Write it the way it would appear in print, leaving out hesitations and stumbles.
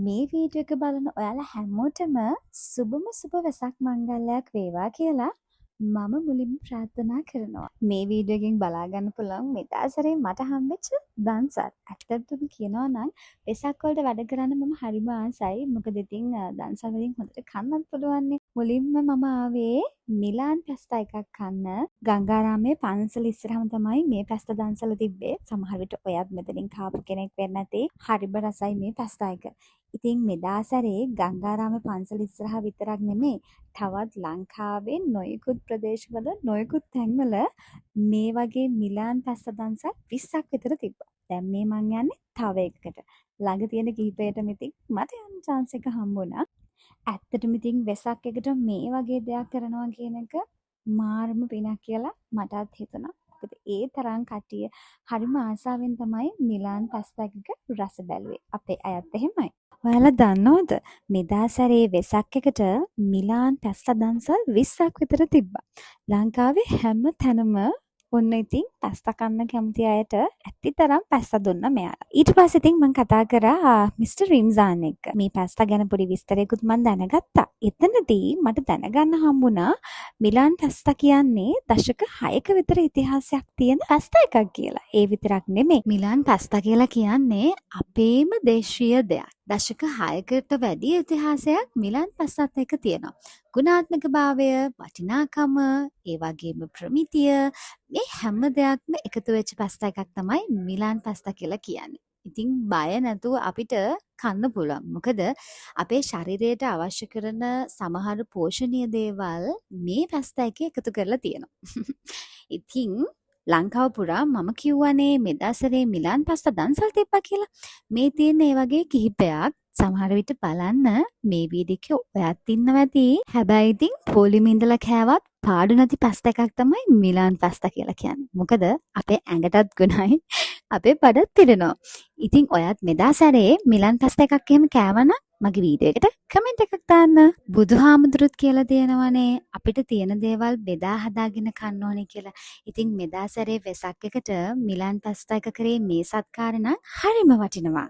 මේ වීඩියෝ එක බලන ඔයාලා හැමෝටම සුබම සුබ වෙසක් මංගල්‍යයක් වේවා කියලා මම මුලින්ම ප්‍රාර්ථනා කරනවා. මේ වීඩියෝ එකෙන් බලා ගන්න පුළුවන් මෙදාසරේ මට හම්බෙච්ච දන්සල්. ඇත්තටම කියනවා නම් වෙසක් වලට වැඩ කරන්න මම හරිම ආසයි. මොකද ඉතින් දන්සල් වලින් හොඳට කන්නත් පුළුවන් නේ. මුලින්ම මම ආවේ මිලාන් පැස්තා එකක් කන්න. ගංගාරාමේ පන්සල ඉස්සරහම තමයි මේ පැස්තා දන්සල තිබ්බේ. සමහර විට ඔයත් මෙතනින් කාපු කෙනෙක් වෙන්න ඇති. හරිම රසයි මේ පැස්තා එක. ඉතින් මෙදා සැරේ ගංගාරාමේ පන්සල ඉස්සරහා විතරක් නෙමෙයි තවත් ලංකාවේ නොයෙකුත් ප්‍රදේශවල නොයෙකුත් තැන්වල මේ වගේ මිලාන් පැස්තා දන්සල් 20ක් විතර තිබ්බා. දැන් මේ මං යන්නේ තව එකකට. ළඟ තියෙන කිහිපයටම ඉතින් මට යන්න chance එක හම්බුණා. ඇත්තටම ඉතින් වෙසක් එකට මේ වගේ දෙයක් කරනවා කියන එක මාරම පිනක් කියලා මටත් හිතුණා. මොකද ඒ තරම් කට්ටිය හරිම ආසාවෙන් තමයි මිලාන් පැස්තා එකක රස බැලුවේ. අපේ අයත් එහෙමයි. ඔයාලා දන්නවද මෙදා සැරේ වෙසක් එකට මිලාන් පැස්තා දන්සල් 20ක් විතර තිබ්බා. ලංකාවේ හැම තැනම ඔන්න ඉතින් පැස්තා කන්න කැමති අයට ඇත්තිතරම් පැස්තා දුන්නා මෙයාලා. ඊට පස්සේ ඉතින් මම කතා කරා මිස්ටර් රිම්සාන් එක්ක. මේ පැස්තා ගැන පොඩි විස්තරයකුත් මම දැනගත්තා. එතනදී මට දැනගන්න හම්බුණා මිලාන් පැස්තා කියන්නේ දශක 6ක විතර ඉතිහාසයක් තියෙන පැස්තා එකක් කියලා. ඒ විතරක් නෙමෙයි. මිලාන් පැස්තා කියලා කියන්නේ අපේම දේශීය දෙයක්. දශක 6කට වැඩි ඉතිහාසයක් මිලාන් පැස්තාත් එක්ක තියෙනවා. ගුණාත්මක භාවය, වටිනාකම, ඒ වගේම ප්‍රමිතිය මේ හැම දෙයක්ම එකතු වෙච්ච පැස්තා එකක් තමයි මිලාන් පැස්තා කියලා කියන්නේ. ඉතින් බය නැතුව අපිට කන්න පුළුවන්. මොකද අපේ ශරීරයට අවශ්‍ය කරන සමහර පෝෂණීය දේවල් මේ පැස්තා එකේ එකතු කරලා තියෙනවා. ඉතින් ලංකාව පුරා මම කිව්වනේ මෙදාසරේ මිලාන් පැස්තා දන්සල් තිබ්බා කියලා. මේ තියෙන ඒ වගේ කිහිපයක් සමහර විට බලන්න මේ වීඩියෝ එකේ ඔයත් ඉන්නවා ඇති. හැබැයි ඉතින් පොලිමේ ඉඳලා කෑවත් පාඩු නැති පැස්තා එකක් තමයි මිලාන් පැස්තා කියලා කියන්නේ. මොකද අපේ ඇඟටත් ගුණයි. අපේ බඩත් පිරෙනවා. ඉතින් ඔයත් මෙදා සැරේ මිලාන් පැස්තා එකක් එහෙම කෑවනම් මගේ වීඩියෝ එකට කමෙන්ට් එකක් දාන්න. බුදුහාමුදුරුත් කියලා තියෙනවනේ අපිට තියෙන දේවල් බෙදා හදාගෙන කන්න ඕනේ කියලා. ඉතින් මෙදා සැරේ වෙසක් එකට මිලාන් පැස්තා එක කරේ මේ සත්කාරේ නම් හරිම වටිනවා.